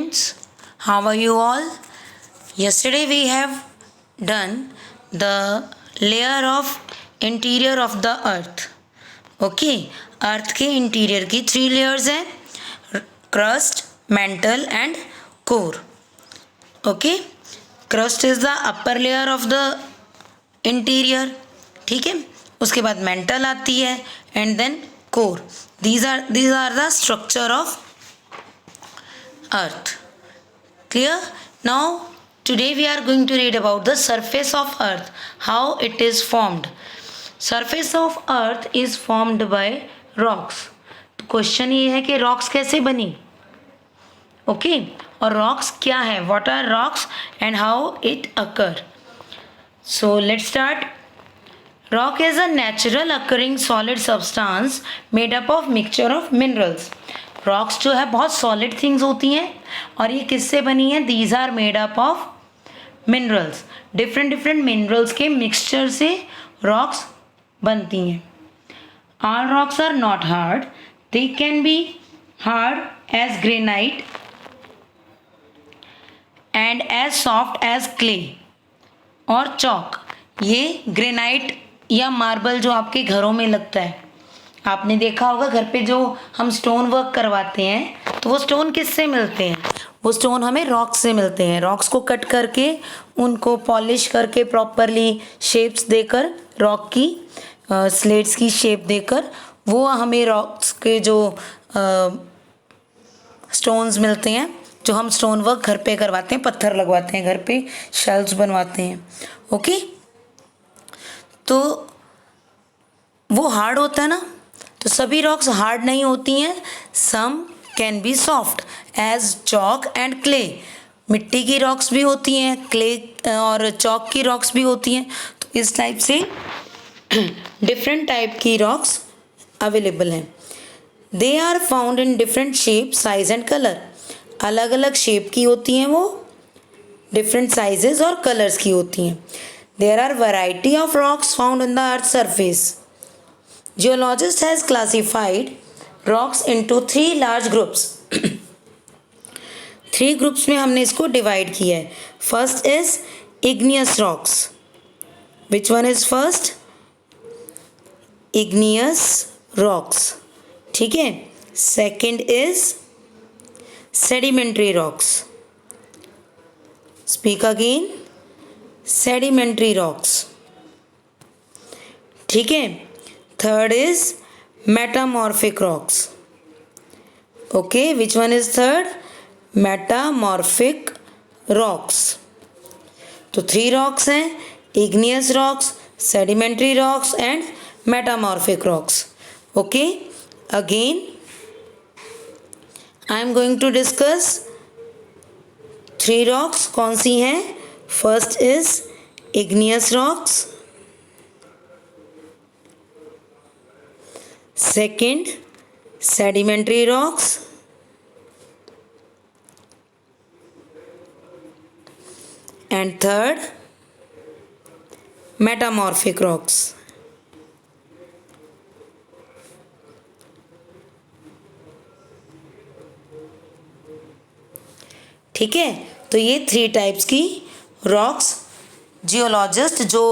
students, how are you all? Yesterday we have done the layer of interior of the earth. Okay, earth के interior की 3 layers हैं, crust, mantle and core. Okay, crust is the upper layer of the interior. ठीक है, उसके बाद mantle आती है and then core. These are the structure of earth. Clear? Now today we are going to read about the surface of earth, how it is formed. Surface of earth is formed by rocks. तो question ये है कि rocks कैसे बनी. Okay, और rocks क्या है, what are rocks and how it occur. So let's start. Rock is a natural occurring solid substance made up of mixture of minerals. Rocks जो है बहुत सॉलिड थिंग्स होती हैं और ये किससे बनी है. These are made up of minerals. Different minerals के मिक्सचर से रॉक्स बनती हैं. All rocks are not hard. They can be hard as granite and as soft as clay और चॉक. ये ग्रेनाइट या मार्बल जो आपके घरों में लगता है, आपने देखा होगा घर पे जो हम स्टोन वर्क करवाते हैं तो वो स्टोन किससे मिलते हैं. वो स्टोन हमें रॉक्स से मिलते हैं. रॉक्स को कट करके उनको पॉलिश करके प्रॉपरली शेप्स देकर, रॉक की स्लेट्स की शेप देकर वो हमें रॉक्स के जो स्टोन्स मिलते हैं, जो हम स्टोन वर्क घर पे करवाते हैं, पत्थर लगवाते हैं घर पे, शेल्व्स बनवाते हैं. ओके, तो वो हार्ड होता है ना. तो सभी रॉक्स हार्ड नहीं होती हैं. Some can be soft as chalk and clay. मिट्टी की रॉक्स भी होती हैं, क्ले और चॉक की रॉक्स भी होती हैं. तो इस टाइप से डिफरेंट टाइप की रॉक्स अवेलेबल हैं. They are found in different shape, size and colour. अलग अलग शेप की होती हैं वो, डिफरेंट साइजेस और कलर्स की होती हैं. There are variety of rocks found in the earth surface. Geologist has classified rocks into 3 large groups. 3 groups में हमने इसको डिवाइड किया है. First is igneous rocks. Which one is first? Igneous rocks. ठीक है. Second is sedimentary rocks. Speak again. Sedimentary rocks. ठीक है. Third is metamorphic rocks. Okay, which one is third? Metamorphic rocks. तो 3 rocks हैं, igneous rocks, sedimentary rocks and metamorphic rocks. Okay, again I am going to discuss 3 rocks. कौन सी हैं? First is igneous rocks. Second, sedimentary rocks. And third, metamorphic rocks. ठीक है. तो ये 3 types की rocks geologist जो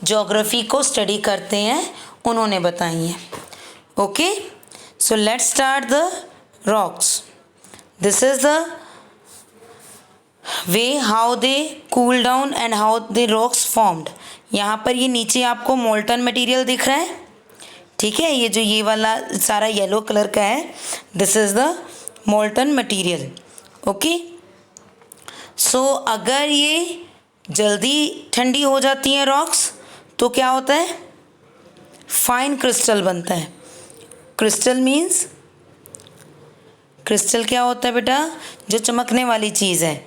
ज्योग्राफी को स्टडी करते हैं उन्होंने बताई हैं. Okay, so let's start the rocks. This is the way how they cool down and how the rocks formed. यहाँ पर ये नीचे आपको मोल्टन मटेरियल दिख रहा है. ठीक है, ये जो ये वाला सारा येलो कलर का है, this is the molten material. Okay, so अगर ये जल्दी ठंडी हो जाती हैं रॉक्स तो क्या होता है, फाइन क्रिस्टल बनता है. क्रिस्टल मीन्स, क्रिस्टल क्या होता है बेटा, जो चमकने वाली चीज़ है.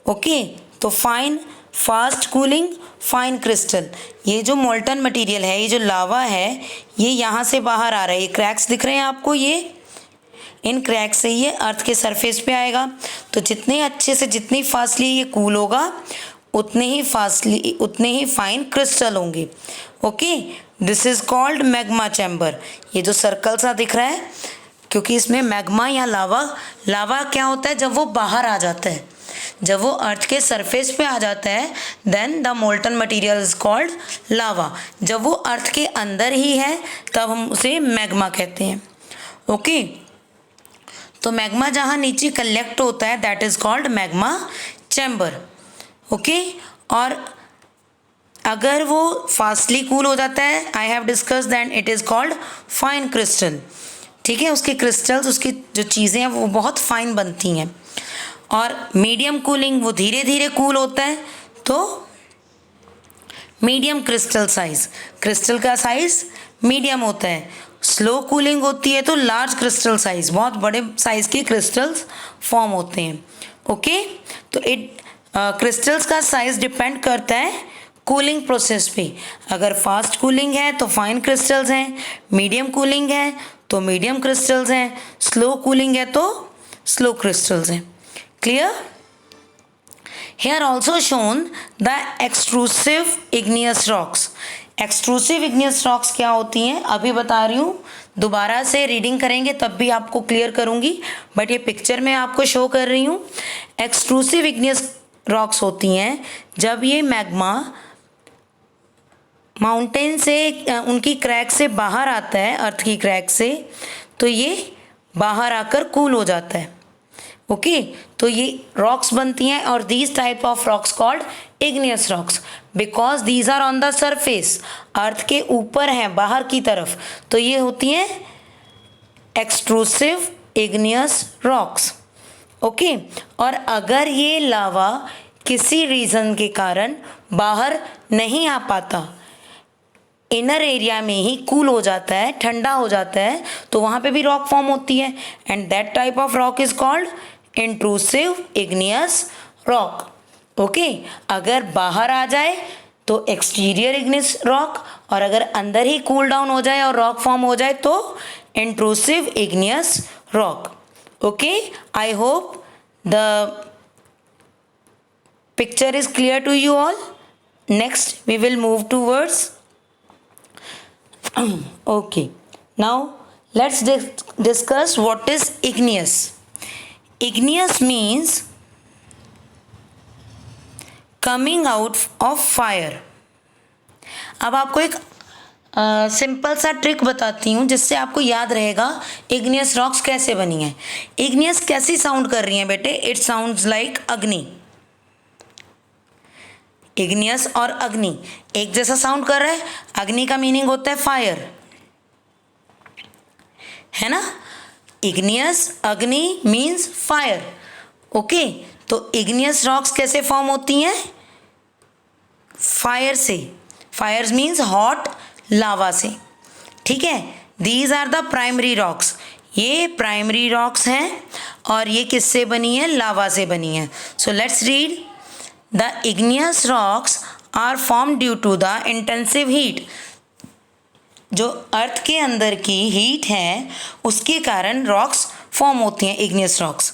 ओके, तो fine, fast cooling fine crystal. ये जो मोल्टन मटेरियल है, ये जो लावा है, ये यहाँ से बाहर आ रहा है. ये क्रैक्स दिख रहे हैं आपको, ये इन क्रैक्स से ये अर्थ के सरफेस पे आएगा. तो जितने अच्छे से, जितनी फास्टली ये कूल होगा उतने ही फाइन क्रिस्टल होंगे. Okay, this is called magma chamber. ये जो सर्कल सा दिख रहा है, क्योंकि इसमें मैग्मा या लावा, लावा क्या होता है जब वो बाहर आ जाता है, जब वो अर्थ के सरफेस पे आ जाता है then the molten material is called lava. जब वो अर्थ के अंदर ही है तब हम उसे मैग्मा कहते हैं। ओके, तो मैग्मा जहाँ नीचे कलेक्ट होता है that is called magma chamber. Okay, और अगर वो फास्टली कूल हो जाता है, I have discuss then it is called fine crystal. ठीक है, उसके क्रिस्टल्स, उसकी जो चीज़ें हैं वो बहुत फाइन बनती हैं। और मीडियम कूलिंग, वो धीरे धीरे कूल होता है तो मीडियम क्रिस्टल साइज, क्रिस्टल का साइज मीडियम होता है। स्लो कूलिंग होती है तो लार्ज क्रिस्टल साइज, बहुत बड़े साइज के क्रिस्टल्स फॉर्म होते हैं। ओके, तो क्रिस्टल्स का साइज डिपेंड करता है कूलिंग प्रोसेस पे। अगर फास्ट कूलिंग है तो फाइन क्रिस्टल्स हैं, मीडियम कूलिंग है तो मीडियम क्रिस्टल्स हैं, स्लो कूलिंग है तो स्लो क्रिस्टल्स हैं। Clear? Here also shown the extrusive igneous rocks. Extrusive igneous rocks क्या होती हैं अभी बता रही हूँ, दोबारा से रीडिंग करेंगे तब भी आपको क्लियर करूँगी, बट ये पिक्चर में आपको शो कर रही हूँ। एक्सट्रूसिव इग्नियस रॉक्स होती हैं जब ये मैग्मा माउंटेन से, उनकी क्रैक से बाहर आता है, अर्थ की क्रैक से, तो ये बाहर आकर कूल हो जाता है। ओके, तो ये रॉक्स बनती हैं और these type of rocks called igneous rocks because these are on the surface, earth के ऊपर हैं बाहर की तरफ, तो ये होती हैं एक्सट्रूसिव इग्नियस रॉक्स। ओके, और अगर ये लावा किसी रीज़न के कारण बाहर नहीं आ पाता, इनर एरिया में ही कूल हो जाता है, ठंडा हो जाता है, तो वहाँ पे भी रॉक फॉर्म होती है and that type of rock is called intrusive igneous rock. Okay, अगर बाहर आ जाए तो एक्सटीरियर इग्नियस रॉक, और अगर अंदर ही कूल डाउन हो जाए और रॉक फॉर्म हो जाए तो intrusive igneous rock. Okay, I hope the picture is clear to you all. Next we will move towards okay, now let's discuss what is igneous. Igneous means coming out of fire. अब आपको एक simple सा trick बताती हूँ जिससे आपको याद रहेगा इग्नियस रॉक्स कैसे बनी है. इग्नियस कैसी साउंड कर रही हैं बेटे? इट साउंड्स लाइक अग्नि. इग्नियस और अग्नि एक जैसा साउंड कर रहा है. अग्नि का मीनिंग होता है फायर, है ना. इग्नियस अग्नि मीन्स फायर. ओके, तो इग्नियस रॉक्स कैसे फॉर्म होती हैं? फायर से. फायर मीन्स हॉट लावा से. ठीक है, these are the primary rocks. ये प्राइमरी रॉक्स हैं और ये किससे बनी है? लावा से बनी है. So let's read. The igneous rocks are form due to the intensive heat. जो अर्थ के अंदर की हीट है उसके कारण रॉक्स फॉर्म होती हैं, इग्नियस रॉक्स.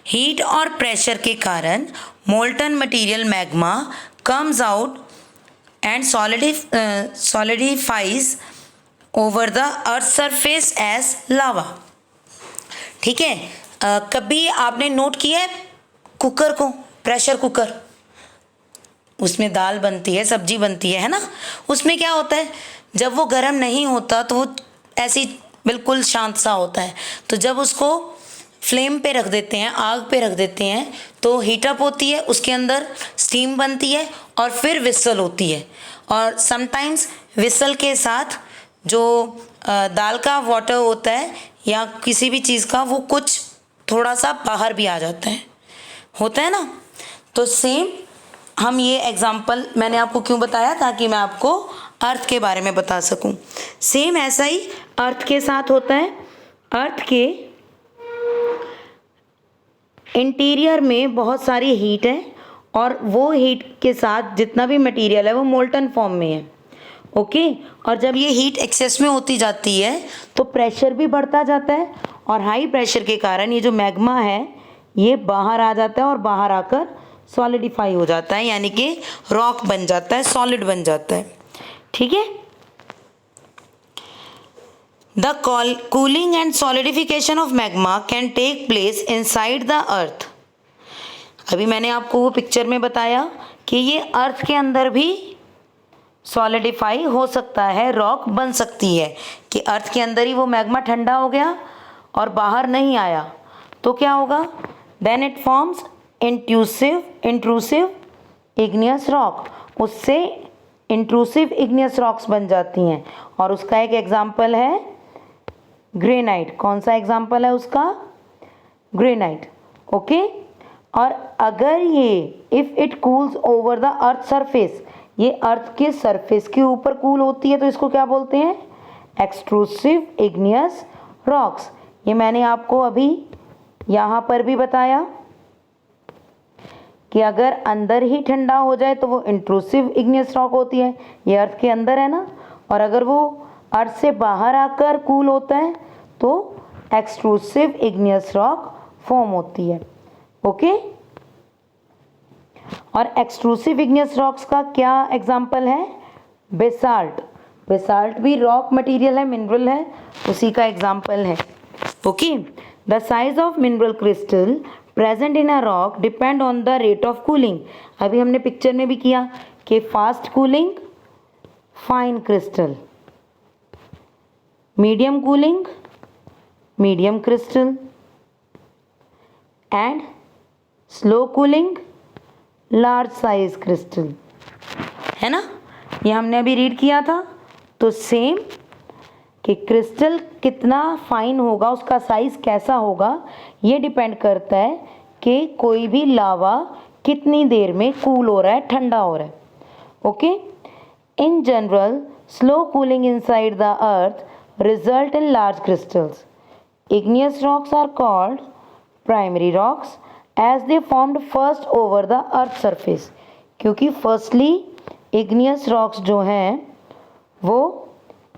हीट और प्रेशर के कारण molten material magma comes out and solidifies over the earth surface as lava. ठीक है, कभी आपने नोट किया है कुकर को, प्रेशर कुकर, उसमें दाल बनती है, सब्जी बनती है ना. उसमें क्या होता है, जब वो गर्म नहीं होता तो वो ऐसी बिल्कुल शांत सा होता है. तो जब उसको फ्लेम पे रख देते हैं, आग पे रख देते हैं, तो हीटअप होती है, उसके अंदर स्टीम बनती है और फिर विसल होती है. और समटाइम्स विसल के साथ जो दाल का वाटर होता है या किसी भी चीज़ का, वो कुछ थोड़ा सा बाहर भी आ जाता है, होता है ना. तो सेम हम ये एग्जाम्पल मैंने आपको क्यों बताया, ताकि मैं आपको अर्थ के बारे में बता सकूं. सेम ऐसा ही अर्थ के साथ होता है. अर्थ के इंटीरियर में बहुत सारी हीट है और वो हीट के साथ जितना भी मटेरियल है वो मोल्टन फॉर्म में है. ओके, और जब ये हीट एक्सेस में होती जाती है तो प्रेशर भी बढ़ता जाता है और हाई प्रेशर के कारण ये जो मैग्मा है ये बाहर आ जाता है और बाहर आकर सॉलिडिफाई हो जाता है, यानी कि रॉक बन जाता है, सॉलिड बन जाता है. ठीक है. The cooling and solidification of magma can take place inside the earth. अभी मैंने आपको वो पिक्चर में बताया कि ये अर्थ के अंदर भी सॉलिडिफाई हो सकता है, रॉक बन सकती है, कि अर्थ के अंदर ही वो मैग्मा ठंडा हो गया और बाहर नहीं आया तो क्या होगा, then it forms intrusive igneous rock, उससे इंट्रूसिव इग्नियस रॉक्स बन जाती हैं। और उसका एक एग्जाम्पल है ग्रेनाइट। कौन सा एग्जाम्पल है उसका? ग्रेनाइट। ओके। और अगर ये if it cools over the earth surface, ये अर्थ के सरफेस के ऊपर कूल होती है तो इसको क्या बोलते हैं? Extrusive igneous rocks. ये मैंने आपको अभी यहाँ पर भी बताया कि अगर अंदर ही ठंडा हो जाए तो वो इंट्रूसिव इग्नियस रॉक होती है, ये अर्थ के अंदर है ना, और अगर वो अर्थ से बाहर आकर कूल होता है तो एक्सट्रूसिव इग्नियस रॉक फॉर्म होती है। ओके। और एक्सट्रूसिव इग्नियस रॉक्स का क्या एग्जाम्पल है? बेसाल्ट। बेसाल्ट भी रॉक मटेरियल है, मिनरल है, उसी का एग्जाम्पल है। Okay. The size of mineral crystal present in a rock depend on the rate of cooling. अभी हमने पिक्चर में भी किया कि fast cooling fine crystal, medium cooling medium crystal, and slow cooling large size crystal, है ना। ये हमने अभी रीड किया था। तो सेम कि क्रिस्टल कितना फाइन होगा, उसका साइज कैसा होगा, ये डिपेंड करता है कि कोई भी लावा कितनी देर में कूल हो रहा है, ठंडा हो रहा है। Okay. In general slow cooling inside the earth result in large crystals. Igneous rocks are called primary rocks as they formed first over the earth surface, क्योंकि फर्स्टली इग्नियस रॉक्स जो हैं वो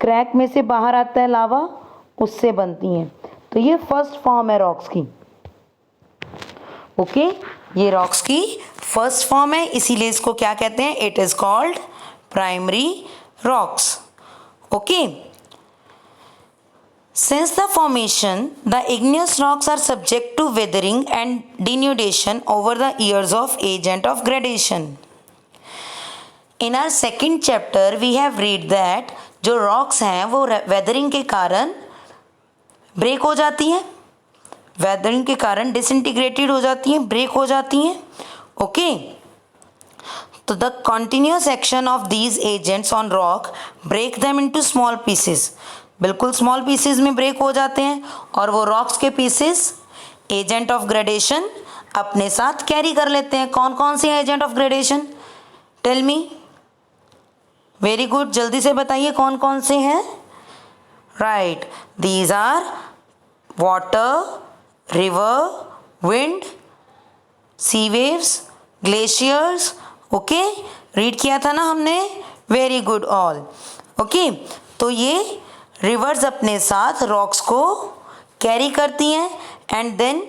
क्रैक में से बाहर आता है लावा, उससे बनती हैं। तो ये फर्स्ट फॉर्म है रॉक्स की। ओके। ये रॉक्स की फर्स्ट फॉर्म है, इसीलिए इसको क्या कहते हैं? It is called primary rocks. Okay. Since the formation, the igneous rocks are subject to weathering and denudation over the years of agent of gradation. In our second chapter, we have read that जो rocks हैं वो weathering के कारण break हो जाती हैं, weathering के कारण disintegrated हो जाती हैं, break हो जाती हैं। Okay? तो the continuous action of these agents on rock break them into small pieces. बिल्कुल स्मॉल पीसेस में ब्रेक हो जाते हैं और वो रॉक्स के पीसेस एजेंट ऑफ ग्रेडेशन अपने साथ कैरी कर लेते हैं। कौन कौन से agent of gradation? Tell me. Very good, जल्दी से बताइए कौन कौन से हैं। Right, these are water, river, wind, sea waves, glaciers. Okay, read किया था ना हमने। Very good all. ओके, तो ये रिवर्स अपने साथ रॉक्स को कैरी करती हैं and then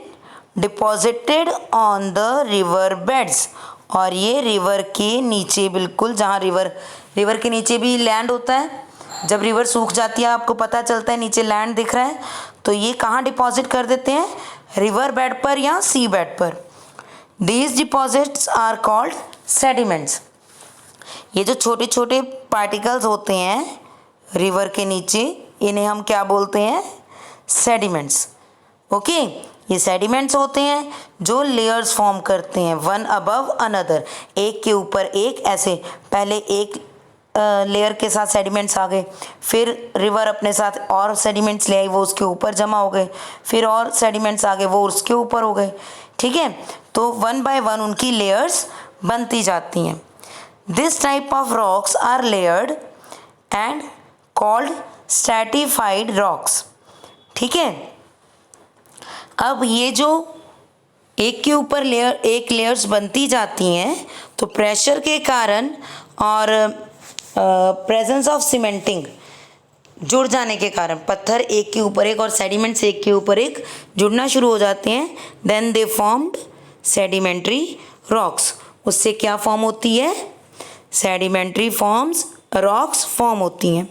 deposited on the river beds. और ये रिवर के नीचे, बिल्कुल जहाँ रिवर के नीचे भी लैंड होता है, जब रिवर सूख जाती है आपको पता चलता है नीचे लैंड दिख रहा है, तो ये कहाँ डिपॉजिट कर देते हैं? रिवर बेड पर या सी बेड पर। These deposits are called sediments. ये जो छोटे छोटे पार्टिकल्स होते हैं रिवर के नीचे, इन्हें हम क्या बोलते हैं? सेडिमेंट्स। ओके, ये सेडिमेंट्स होते हैं जो लेयर्स फॉर्म करते हैं वन अबव अनदर, एक के ऊपर एक। ऐसे पहले एक लेयर के साथ सेडिमेंट्स आ गए, फिर रिवर अपने साथ और सेडिमेंट्स ले आई, वो उसके ऊपर जमा हो गए, फिर और सेडिमेंट्स आ गए, वो उसके ऊपर हो गए। ठीक है, तो वन बाय वन उनकी लेयर्स बनती जाती हैं। This type of rocks are layered and called stratified rocks. ठीक है, अब ये जो एक के ऊपर लेयर्स बनती जाती हैं, तो प्रेशर के कारण और प्रेजेंस ऑफ सीमेंटिंग, जुड़ जाने के कारण पत्थर एक के ऊपर एक और सेडिमेंट्स एक के ऊपर एक जुड़ना शुरू हो जाते हैं। Then they formed sedimentary rocks. उससे क्या फॉर्म होती है? सेडिमेंट्री फॉर्म्स रॉक्स फॉर्म होती हैं।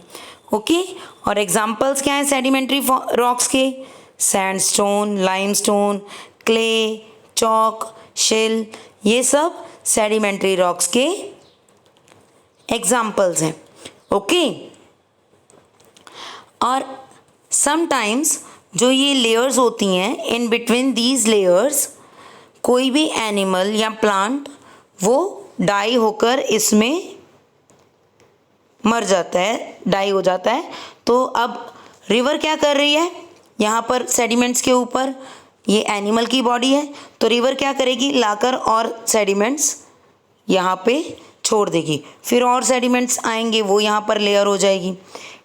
ओके, और एग्जाम्पल्स क्या हैं सेडिमेंट्री रॉक्स के? सैंडस्टोन, लाइमस्टोन, क्ले, चॉक, शिल, ये सब सेडिमेंट्री रॉक्स के एग्जाम्पल्स हैं। ओके। और समटाइम्स जो ये लेयर्स होती हैं, इन बिटवीन दीज लेयर्स कोई भी एनिमल या प्लांट वो डाई होकर इसमें मर जाता है, डाई हो जाता है। तो अब रिवर क्या कर रही है, यहाँ पर सेडिमेंट्स के ऊपर ये एनिमल की बॉडी है, तो रिवर क्या करेगी, लाकर और सेडिमेंट्स यहाँ पे छोड़ देगी, फिर और सेडिमेंट्स आएंगे, वो यहाँ पर लेयर हो जाएगी।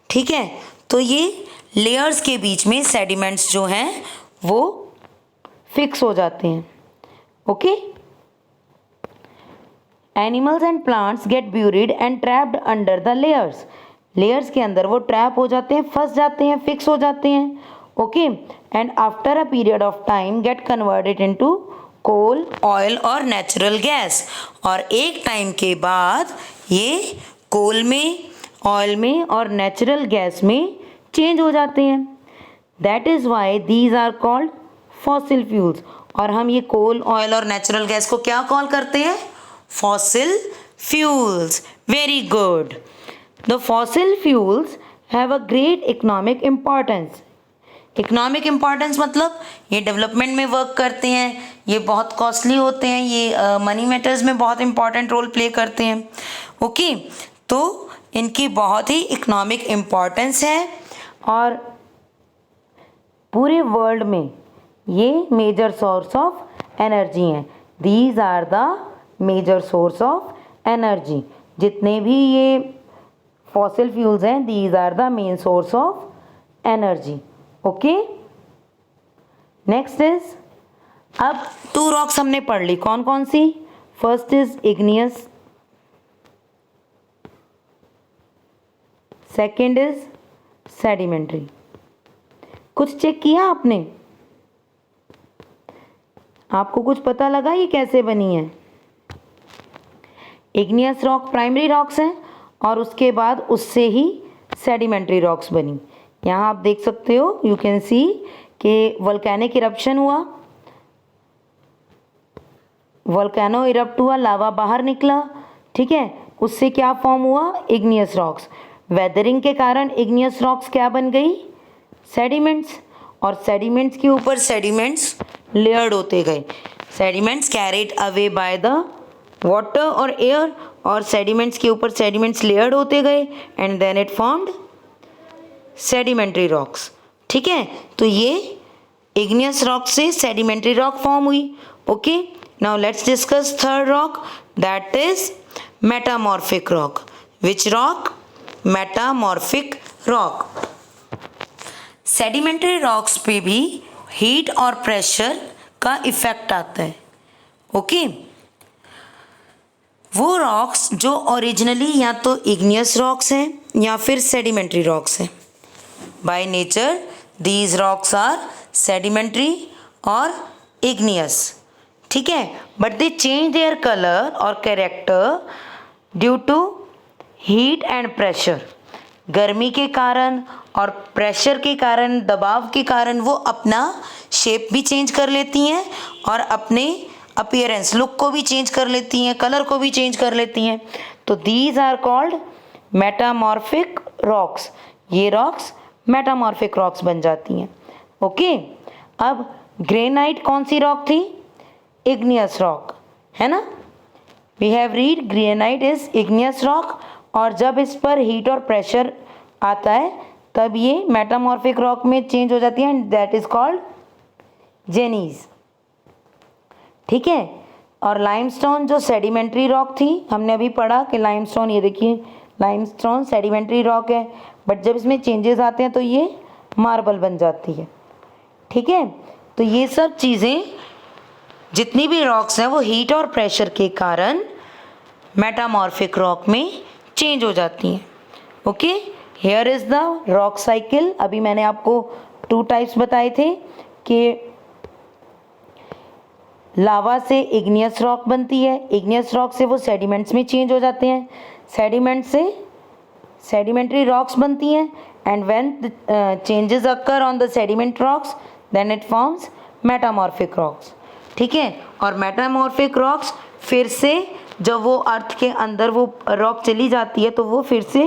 ठीक है, तो ये लेयर्स के बीच में सेडिमेंट्स जो हैं वो फिक्स हो जाते हैं। Okay. Animals and plants get buried and trapped under the layers. Layers के अंदर वो ट्रैप हो जाते हैं, फंस जाते हैं, फिक्स हो जाते हैं। Okay. And after a period of time get converted into coal, oil और नेचुरल गैस। और एक टाइम के बाद ये कोल में, ऑयल में और नेचुरल गैस में चेंज हो जाते हैं। That is why these are called fossil fuels. और हम ये कोल, ऑयल और नेचुरल गैस को क्या कॉल करते हैं? Fossil fuels. Very good. The fossil fuels have a great economic importance. Economic importance मतलब ये डेवलपमेंट में वर्क करते हैं, ये बहुत कॉस्टली होते हैं, ये मनी मैटर्स में बहुत इंपॉर्टेंट रोल प्ले करते हैं। ओके, तो इनकी बहुत ही इकोनॉमिक इम्पॉर्टेंस है और पूरे वर्ल्ड में ये मेजर सोर्स ऑफ एनर्जी हैं। These are the major source of energy. जितने भी ये फॉसिल फ्यूल्स हैं, these are the main source of energy. Okay. Next is, अब 2 रॉक्स हमने पढ़ ली, कौन कौन सी? First is igneous, second is sedimentary. कुछ चेक किया आपने? आपको कुछ पता लगा ये कैसे बनी है? इग्नियस रॉक प्राइमरी रॉक्स हैं और उसके बाद उससे ही सेडिमेंट्री रॉक्स बनी। यहाँ आप देख सकते हो, यू कैन सी कि वोल्केनिक इरप्शन हुआ, वोल्केनो इरप्ट हुआ, लावा बाहर निकला। ठीक है, उससे क्या फॉर्म हुआ? Igneous rocks. वेदरिंग के कारण इग्नियस रॉक्स क्या बन गई? सेडिमेंट्स। और सेडिमेंट्स के ऊपर सेडिमेंट्स लेयर्ड होते गए। Sediments carried away by the water और एयर, और सेडिमेंट्स के ऊपर सेडिमेंट्स लेयर्ड होते गए and then it formed sedimentary rocks. ठीक है, तो ये इग्नियस रॉक से सेडिमेंट्री रॉक फॉर्म हुई। Okay, now let's discuss third rock, that is metamorphic rock. Which rock? Metamorphic rock. Sedimentary rocks पे भी हीट और प्रेशर का इफेक्ट आता है। ओके, वो रॉक्स जो ओरिजिनली या तो इग्नियस रॉक्स हैं या फिर सेडिमेंट्री रॉक्स हैं। By nature these rocks are sedimentary और इग्नियस। ठीक है, but they change their colour और character due to heat and pressure. गर्मी के कारण और प्रेशर के कारण, दबाव के कारण वो अपना शेप भी चेंज कर लेती हैं और अपने अपीयरेंस, लुक को भी चेंज कर लेती हैं, कलर को भी चेंज कर लेती हैं। तो these are called metamorphic rocks. ये रॉक्स मेटामॉर्फिक रॉक्स बन जाती हैं। ओके, अब ग्रेनाइट कौन सी रॉक थी? इग्नियस रॉक, है ना? We have read granite is igneous rock, और जब इस पर हीट और प्रेशर आता है तब ये मेटामॉर्फिक रॉक में चेंज हो जाती है एंड दैट इज कॉल्ड जेनीज। ठीक है, और लाइमस्टोन जो सेडिमेंट्री रॉक थी, हमने अभी पढ़ा कि लाइमस्टोन, ये देखिए लाइमस्टोन सेडिमेंट्री रॉक है, बट जब इसमें चेंजेस आते हैं तो ये मार्बल बन जाती है। ठीक है, तो ये सब चीज़ें जितनी भी रॉक्स हैं वो हीट और प्रेशर के कारण मेटामॉर्फिक रॉक में चेंज हो जाती हैं। Okay, here is the rock cycle. अभी मैंने आपको 2 टाइप्स बताए थे कि लावा से इग्नियस रॉक बनती है, इग्नियस रॉक से वो सेडिमेंट्स में चेंज हो जाते हैं, सेडिमेंट से सेडिमेंट्री रॉक्स बनती हैं and when changes occur on the sediment rocks then it forms metamorphic rocks. ठीक है, और मेटामॉर्फिक रॉक्स फिर से जब वो अर्थ के अंदर वो रॉक चली जाती है तो वो फिर से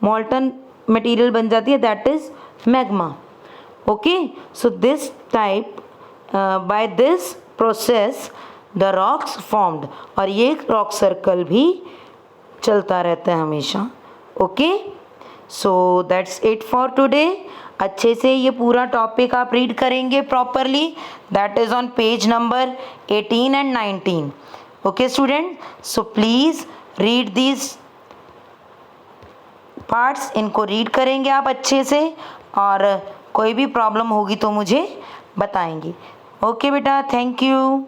मॉल्टन मटेरियल बन जाती है, that is magma. Okay, so this type by this process the rocks formed, और ये रॉक सर्कल भी चलता रहता है हमेशा। Okay, so that's it for today. अच्छे से ये पूरा टॉपिक आप रीड करेंगे properly, that is on page number 18 and 19। Okay student, so please read these parts, इनको रीड करेंगे आप अच्छे से, और कोई भी प्रॉब्लम होगी तो मुझे बताएंगे। ओके बेटा, थैंक यू।